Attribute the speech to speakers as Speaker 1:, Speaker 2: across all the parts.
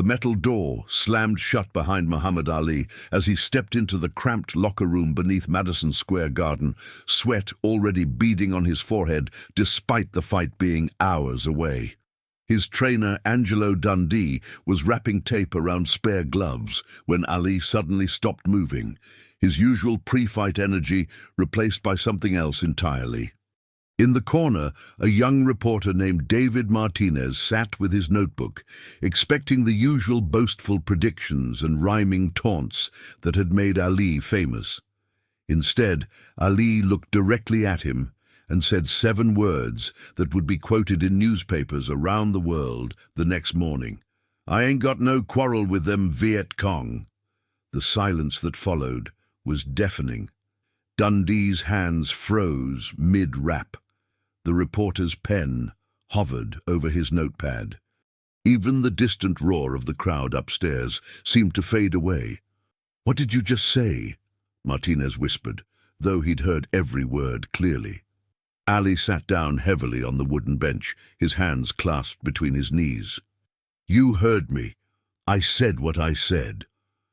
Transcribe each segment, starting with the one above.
Speaker 1: The metal door slammed shut behind Muhammad Ali as he stepped into the cramped locker room beneath Madison Square Garden, sweat already beading on his forehead despite the fight being hours away. His trainer, Angelo Dundee, was wrapping tape around spare gloves when Ali suddenly stopped moving, his usual pre-fight energy replaced by something else entirely. In the corner, a young reporter named David Martinez sat with his notebook, expecting the usual boastful predictions and rhyming taunts that had made Ali famous. Instead, Ali looked directly at him and said 7 words that would be quoted in newspapers around the world the next morning. "I ain't got no quarrel with them Viet Cong." The silence that followed was deafening. Dundee's hands froze mid-rap. The reporter's pen hovered over his notepad. Even the distant roar of the crowd upstairs seemed to fade away. "What did you just say?" Martinez whispered, though he'd heard every word clearly. Ali sat down heavily on the wooden bench, his hands clasped between his knees. "You heard me. I said what I said."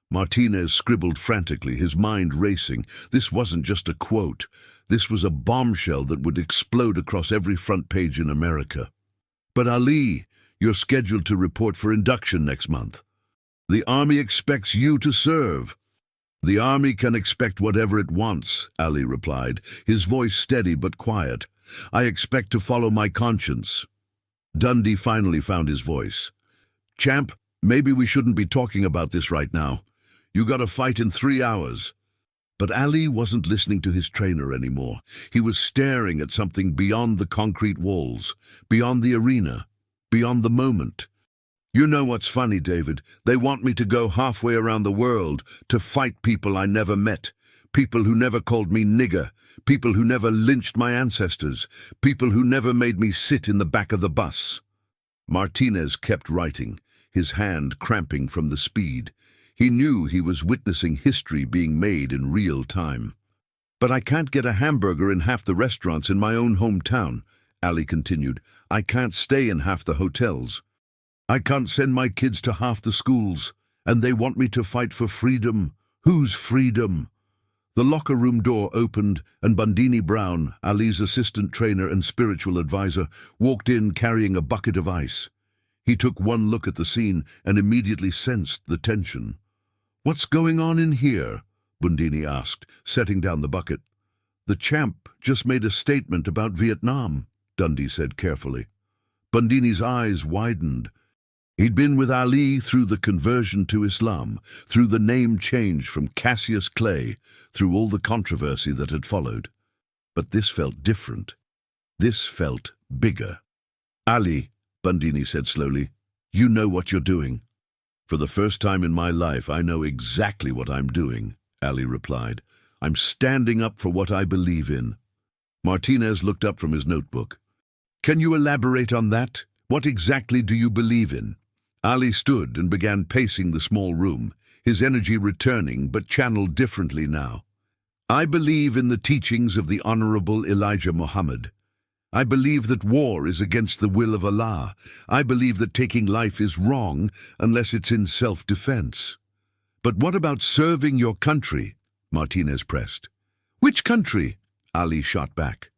Speaker 1: Martinez scribbled frantically, his mind racing. This wasn't just a quote. This was a bombshell that would explode across every front page in America. "But Ali, you're scheduled to report for induction next month. The Army expects you to serve." "The Army can expect whatever it wants," Ali replied, his voice steady but quiet. "I expect to follow my conscience." Dundee finally found his voice. "Champ, maybe we shouldn't be talking about this right now. You got a fight in 3 hours. But Ali wasn't listening to his trainer anymore. He was staring at something beyond the concrete walls, beyond the arena, beyond the moment. "You know what's funny, David? They want me to go halfway around the world to fight people I never met, people who never called me nigger, people who never lynched my ancestors, people who never made me sit in the back of the bus." Martinez kept writing, his hand cramping from the speed. He knew he was witnessing history being made in real time. "But I can't get a hamburger in half the restaurants in my own hometown," Ali continued. "I can't stay in half the hotels. I can't send my kids to half the schools. And they want me to fight for freedom. Whose freedom?" The locker room door opened and Bundini Brown, Ali's assistant trainer and spiritual advisor, walked in carrying a bucket of ice. He took one look at the scene and immediately sensed the tension. "What's going on in here?" Bundini asked, setting down the bucket. "The champ just made a statement about Vietnam," Dundee said carefully. Bundini's eyes widened. He'd been with Ali through the conversion to Islam, through the name change from Cassius Clay, through all the controversy that had followed. But this felt different. This felt bigger. "Ali," Bundini said slowly, "you know what you're doing." "For the first time in my life, I know exactly what I'm doing," Ali replied. "I'm standing up for what I believe in." Martinez looked up from his notebook. "Can you elaborate on that? What exactly do you believe in?" Ali stood and began pacing the small room, his energy returning but channeled differently now. "I believe in the teachings of the Honorable Elijah Muhammad. I believe that war is against the will of Allah. I believe that taking life is wrong unless it's in self-defense." "But what about serving your country?" Martinez pressed. "Which country?" Ali shot back.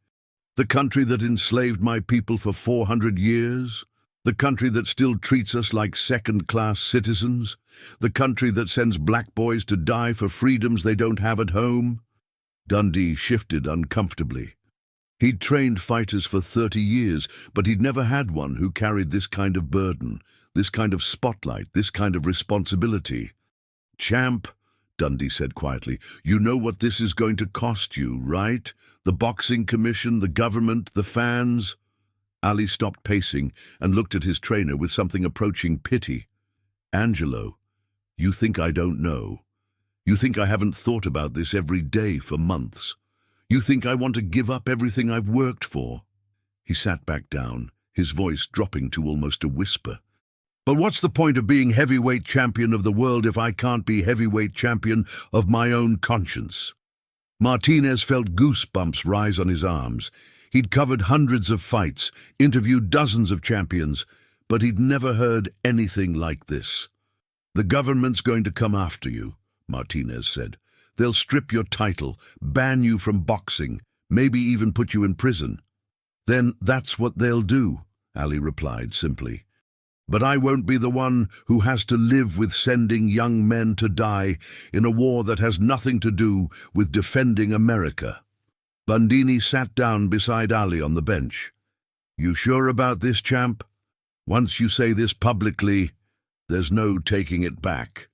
Speaker 1: "The country that enslaved my people for 400 years? The country that still treats us like second-class citizens? The country that sends black boys to die for freedoms they don't have at home?" Dundee shifted uncomfortably. He'd trained fighters for 30 years, but he'd never had one who carried this kind of burden, this kind of spotlight, this kind of responsibility. "Champ," Dundee said quietly, "you know what this is going to cost you, right? The boxing commission, the government, the fans." Ali stopped pacing and looked at his trainer with something approaching pity. "Angelo, you think I don't know? You think I haven't thought about this every day for months? You think I want to give up everything I've worked for?" He sat back down, his voice dropping to almost a whisper. "But what's the point of being heavyweight champion of the world if I can't be heavyweight champion of my own conscience?" Martinez felt goosebumps rise on his arms. He'd covered hundreds of fights, interviewed dozens of champions, but he'd never heard anything like this. The government's going to come after you, Martinez said. They'll strip your title, ban you from boxing, maybe even put you in prison. Then that's what they'll do, Ali replied simply. But I won't be the one who has to live with sending young men to die in a war that has nothing to do with defending America. Bandini sat down beside Ali on the bench. You sure about this, champ? Once you say this publicly, there's no taking it back.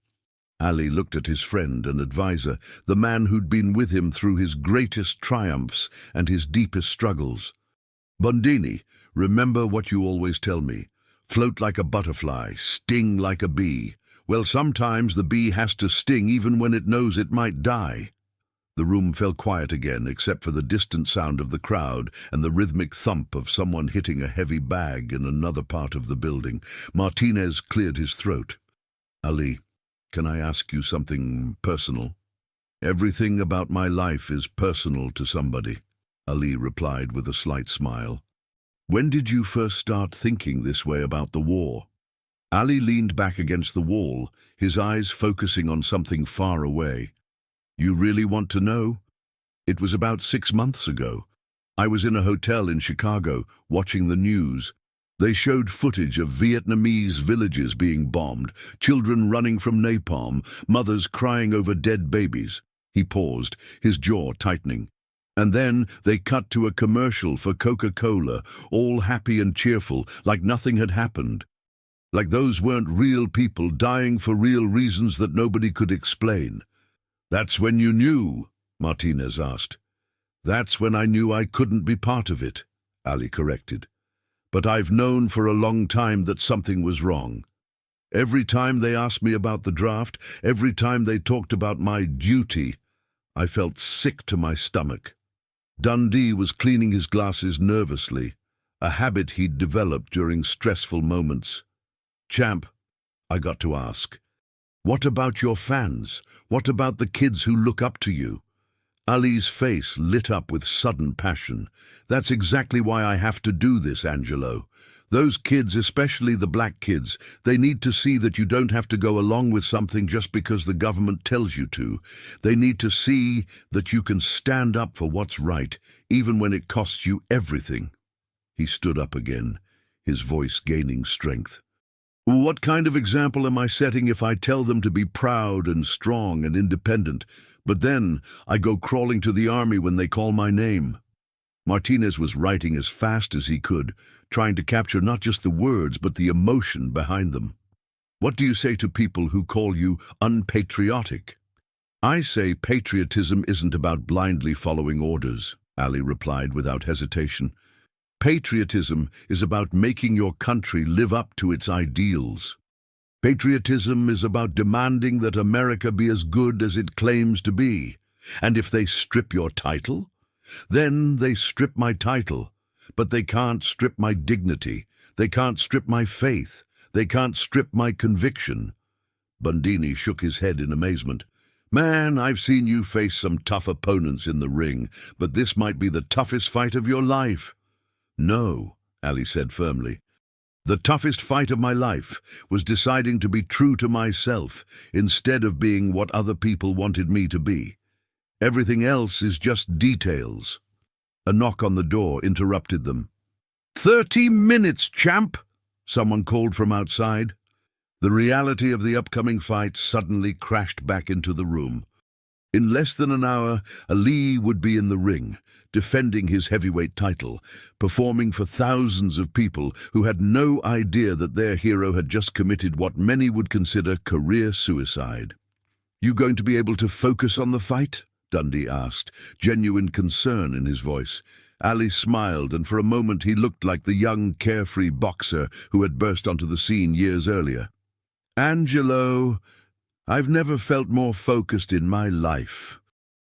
Speaker 1: Ali looked at his friend and advisor, the man who'd been with him through his greatest triumphs and his deepest struggles. Bandini, remember what you always tell me. Float like a butterfly, sting like a bee. Well, sometimes the bee has to sting even when it knows it might die. The room fell quiet again, except for the distant sound of the crowd and the rhythmic thump of someone hitting a heavy bag in another part of the building. Martinez cleared his throat. Ali, can I ask you something personal? Everything about my life is personal to somebody, Ali replied with a slight smile. When did you first start thinking this way about the war? Ali leaned back against the wall, his eyes focusing on something far away. You really want to know? It was about 6 months ago. I was in a hotel in Chicago, watching the news. They showed footage of Vietnamese villages being bombed, children running from napalm, mothers crying over dead babies. He paused, his jaw tightening. And then they cut to a commercial for Coca-Cola, all happy and cheerful, like nothing had happened. Like those weren't real people dying for real reasons that nobody could explain. That's when you knew, Martinez asked. That's when I knew I couldn't be part of it, Ali corrected. But I've known for a long time that something was wrong. Every time they asked me about the draft, every time they talked about my duty, I felt sick to my stomach. Dundee was cleaning his glasses nervously, a habit he'd developed during stressful moments. Champ, I got to ask, what about your fans? What about the kids who look up to you? Ali's face lit up with sudden passion. That's exactly why I have to do this, Angelo. Those kids, especially the black kids, they need to see that you don't have to go along with something just because the government tells you to. They need to see that you can stand up for what's right, even when it costs you everything. He stood up again, his voice gaining strength. What kind of example am I setting if I tell them to be proud and strong and independent, but then I go crawling to the army when they call my name? Martinez was writing as fast as he could, trying to capture not just the words but the emotion behind them. What do you say to people who call you unpatriotic? I say patriotism isn't about blindly following orders, Ali replied without hesitation. Patriotism is about making your country live up to its ideals. Patriotism is about demanding that America be as good as it claims to be. And if they strip your title, then they strip my title. But they can't strip my dignity. They can't strip my faith. They can't strip my conviction. Bandini shook his head in amazement. Man, I've seen you face some tough opponents in the ring, but this might be the toughest fight of your life. No, Ali said firmly. The toughest fight of my life was deciding to be true to myself instead of being what other people wanted me to be. Everything else is just details. A knock on the door interrupted them. 30 minutes, champ! Someone called from outside. The reality of the upcoming fight suddenly crashed back into the room. In less than an hour, Ali would be in the ring, defending his heavyweight title, performing for thousands of people who had no idea that their hero had just committed what many would consider career suicide. You going to be able to focus on the fight? Dundee asked, genuine concern in his voice. Ali smiled, and for a moment he looked like the young, carefree boxer who had burst onto the scene years earlier. Angelo, I've never felt more focused in my life.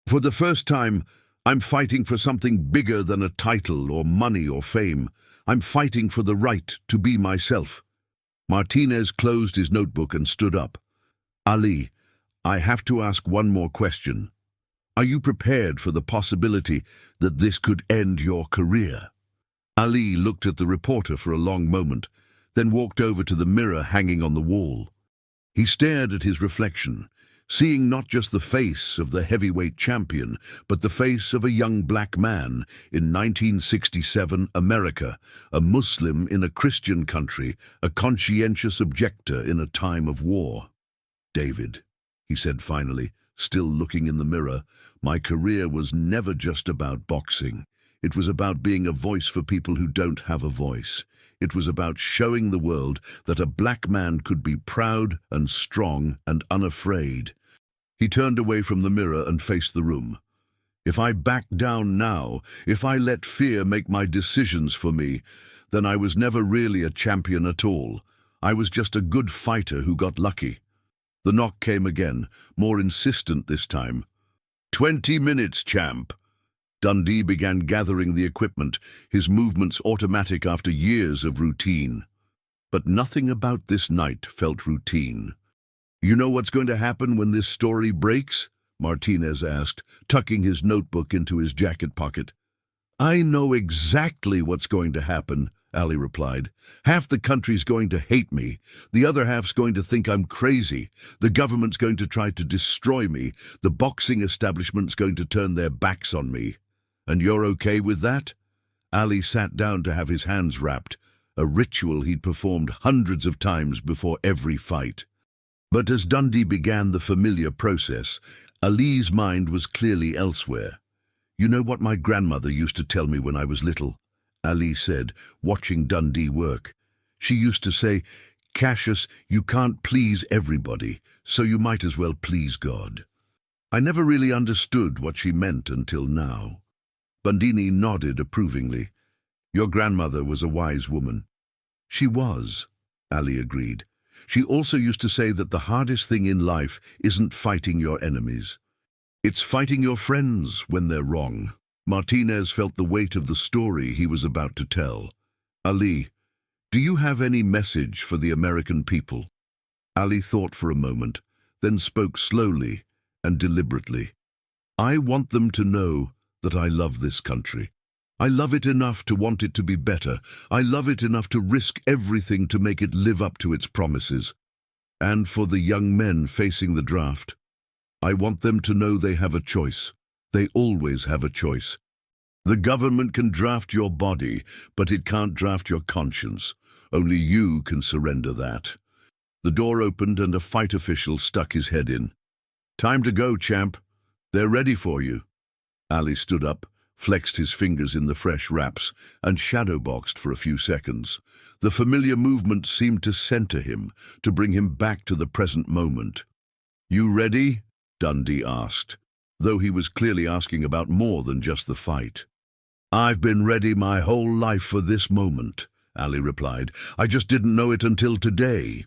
Speaker 1: For the first time, I'm fighting for something bigger than a title or money or fame. I'm fighting for the right to be myself. Martinez closed his notebook and stood up. Ali, I have to ask one more question. Are you prepared for the possibility that this could end your career? Ali looked at the reporter for a long moment, then walked over to the mirror hanging on the wall. He stared at his reflection, seeing not just the face of the heavyweight champion, but the face of a young black man in 1967 America, a Muslim in a Christian country, a conscientious objector in a time of war. "David," he said finally, still looking in the mirror, "my career was never just about boxing. It was about being a voice for people who don't have a voice. It was about showing the world that a black man could be proud and strong and unafraid." He turned away from the mirror and faced the room. "If I back down now, if I let fear make my decisions for me, then I was never really a champion at all. I was just a good fighter who got lucky." The knock came again, more insistent this time. 20 minutes, champ." Dundee began gathering the equipment, his movements automatic after years of routine. But nothing about this night felt routine. "You know what's going to happen when this story breaks?" Martinez asked, tucking his notebook into his jacket pocket. "I know exactly what's going to happen," Ali replied. "Half the country's going to hate me. The other half's going to think I'm crazy. The government's going to try to destroy me. The boxing establishment's going to turn their backs on me. And you're okay with that?" Ali sat down to have his hands wrapped, a ritual he'd performed hundreds of times before every fight. But as Dundee began the familiar process, Ali's mind was clearly elsewhere. "You know what my grandmother used to tell me when I was little?" Ali said, watching Dundee work. "She used to say, 'Cassius, you can't please everybody, so you might as well please God.' I never really understood what she meant until now." Bundini nodded approvingly. "Your grandmother was a wise woman." "She was," Ali agreed. "She also used to say that the hardest thing in life isn't fighting your enemies. It's fighting your friends when they're wrong." Martinez felt the weight of the story he was about to tell. "Ali, do you have any message for the American people?" Ali thought for a moment, then spoke slowly and deliberately. "I want them to know that I love this country. I love it enough to want it to be better. I love it enough to risk everything to make it live up to its promises. And for the young men facing the draft, I want them to know they have a choice. They always have a choice. The government can draft your body, but it can't draft your conscience. Only you can surrender that." The door opened and a fight official stuck his head in. "Time to go, champ. They're ready for you." Ali stood up, flexed his fingers in the fresh wraps, and shadowboxed for a few seconds. The familiar movement seemed to center him, to bring him back to the present moment. "You ready?" Dundee asked, though he was clearly asking about more than just the fight. "I've been ready my whole life for this moment," Ali replied. "I just didn't know it until today."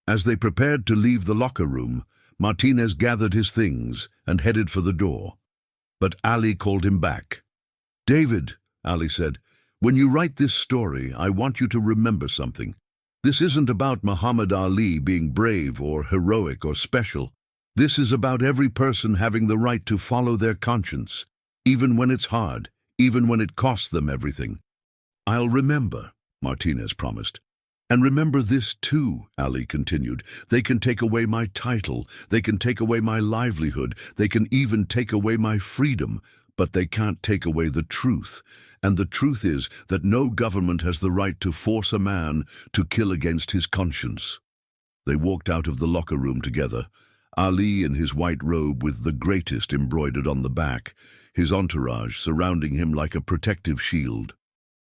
Speaker 1: As they prepared to leave the locker room, Martinez gathered his things and headed for the door. But Ali called him back. "David," Ali said, "when you write this story, I want you to remember something. This isn't about Muhammad Ali being brave or heroic or special. This is about every person having the right to follow their conscience, even when it's hard, even when it costs them everything." "I'll remember," Martinez promised. "And remember this too," Ali continued. "They can take away my title, they can take away my livelihood, they can even take away my freedom, but they can't take away the truth. And the truth is that no government has the right to force a man to kill against his conscience." They walked out of the locker room together, Ali in his white robe with the greatest embroidered on the back, his entourage surrounding him like a protective shield.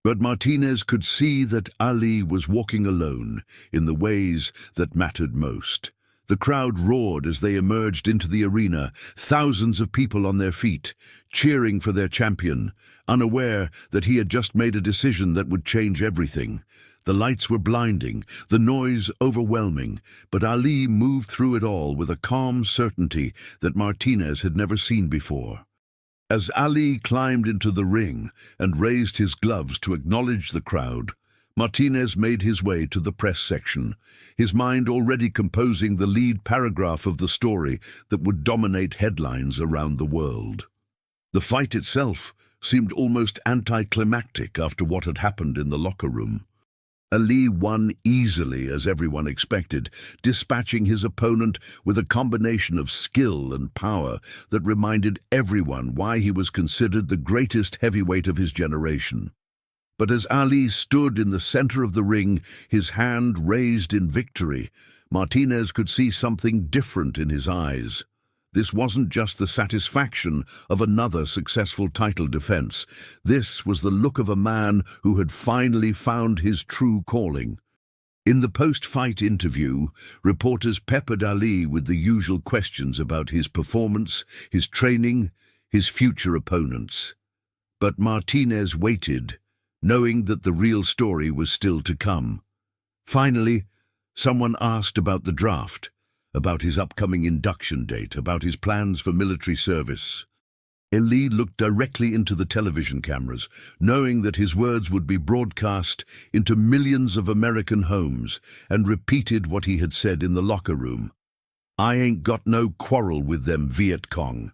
Speaker 1: But Martinez could see that Ali was walking alone in the ways that mattered most. The crowd roared as they emerged into the arena, thousands of people on their feet, cheering for their champion, unaware that he had just made a decision that would change everything. The lights were blinding, the noise overwhelming, but Ali moved through it all with a calm certainty that Martinez had never seen before. As Ali climbed into the ring and raised his gloves to acknowledge the crowd, Martinez made his way to the press section, his mind already composing the lead paragraph of the story that would dominate headlines around the world. The fight itself seemed almost anticlimactic after what had happened in the locker room. Ali won easily, as everyone expected, dispatching his opponent with a combination of skill and power that reminded everyone why he was considered the greatest heavyweight of his generation. But as Ali stood in the center of the ring, his hand raised in victory, Martinez could see something different in his eyes. This wasn't just the satisfaction of another successful title defense. This was the look of a man who had finally found his true calling. In the post-fight interview, reporters peppered Ali with the usual questions about his performance, his training, his future opponents. But Martinez waited, knowing that the real story was still to come. Finally, someone asked about the draft, about his upcoming induction date, about his plans for military service. Ali looked directly into the television cameras, knowing that his words would be broadcast into millions of American homes, and repeated what he had said in the locker room. "I ain't got no quarrel with them Viet Cong."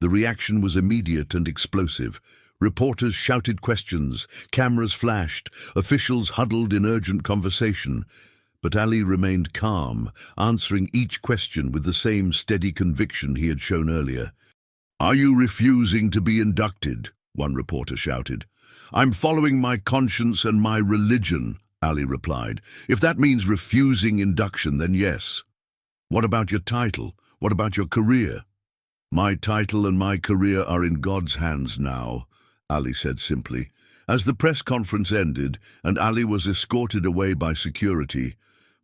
Speaker 1: The reaction was immediate and explosive. Reporters shouted questions, cameras flashed, officials huddled in urgent conversation. But Ali remained calm, answering each question with the same steady conviction he had shown earlier. "Are you refusing to be inducted?" one reporter shouted. "I'm following my conscience and my religion," Ali replied. "If that means refusing induction, then yes." "What about your title? What about your career?" "My title and my career are in God's hands now," Ali said simply. As the press conference ended and Ali was escorted away by security,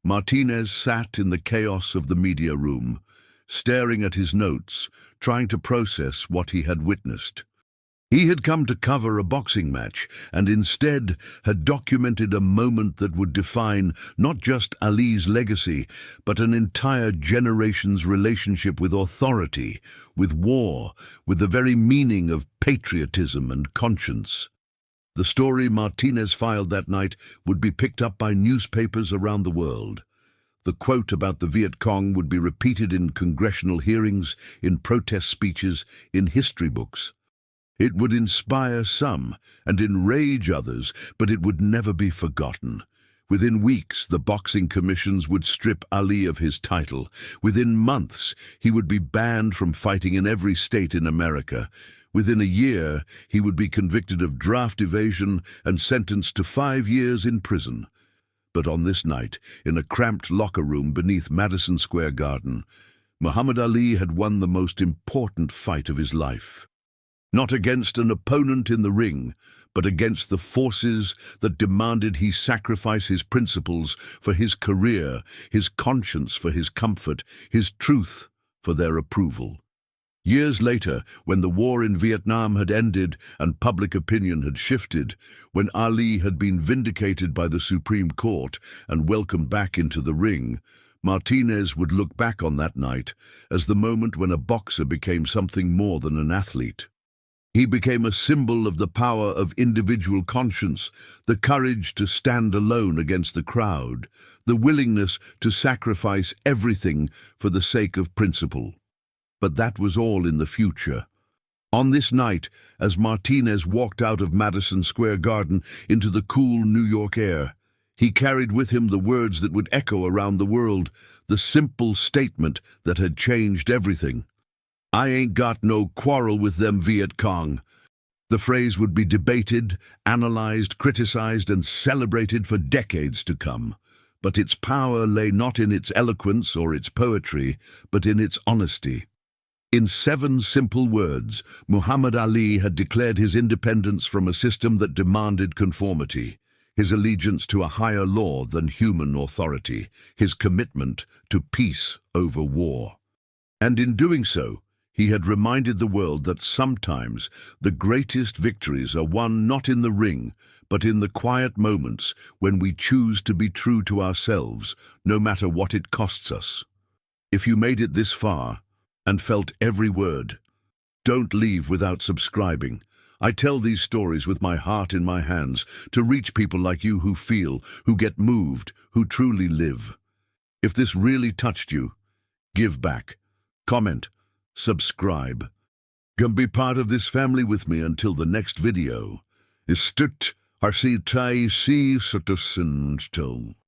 Speaker 1: Martinez sat in the chaos of the media room, staring at his notes, trying to process what he had witnessed. He had come to cover a boxing match and instead had documented a moment that would define not just Ali's legacy, but an entire generation's relationship with authority, with war, with the very meaning of patriotism and conscience. The story Martinez filed that night would be picked up by newspapers around the world. The quote about the Viet Cong would be repeated in congressional hearings, in protest speeches, in history books. It would inspire some and enrage others, but it would never be forgotten. Within weeks, the boxing commissions would strip Ali of his title. Within months, he would be banned from fighting in every state in America. Within a year, he would be convicted of draft evasion and sentenced to 5 years in prison. But on this night, in a cramped locker room beneath Madison Square Garden, Muhammad Ali had won the most important fight of his life. Not against an opponent in the ring, but against the forces that demanded he sacrifice his principles for his career, his conscience for his comfort, his truth for their approval. Years later, when the war in Vietnam had ended and public opinion had shifted, when Ali had been vindicated by the Supreme Court and welcomed back into the ring, Martinez would look back on that night as the moment when a boxer became something more than an athlete. He became a symbol of the power of individual conscience, the courage to stand alone against the crowd, the willingness to sacrifice everything for the sake of principle. But that was all in the future. On this night, as Martinez walked out of Madison Square Garden into the cool New York air, he carried with him the words that would echo around the world, the simple statement that had changed everything. "I ain't got no quarrel with them Viet Cong." The phrase would be debated, analyzed, criticized, and celebrated for decades to come. But its power lay not in its eloquence or its poetry, but in its honesty. In 7 simple words, Muhammad Ali had declared his independence from a system that demanded conformity, his allegiance to a higher law than human authority, his commitment to peace over war. And in doing so, he had reminded the world that sometimes the greatest victories are won not in the ring, but in the quiet moments when we choose to be true to ourselves, no matter what it costs us. If you made it this far, and felt every word, don't leave without subscribing. I tell these stories with my heart in my hands to reach people like you who feel, who get moved, who truly live. If this really touched you, give back, comment, subscribe. Come be part of this family with me until the next video. Ist Harsi tai si satusinto.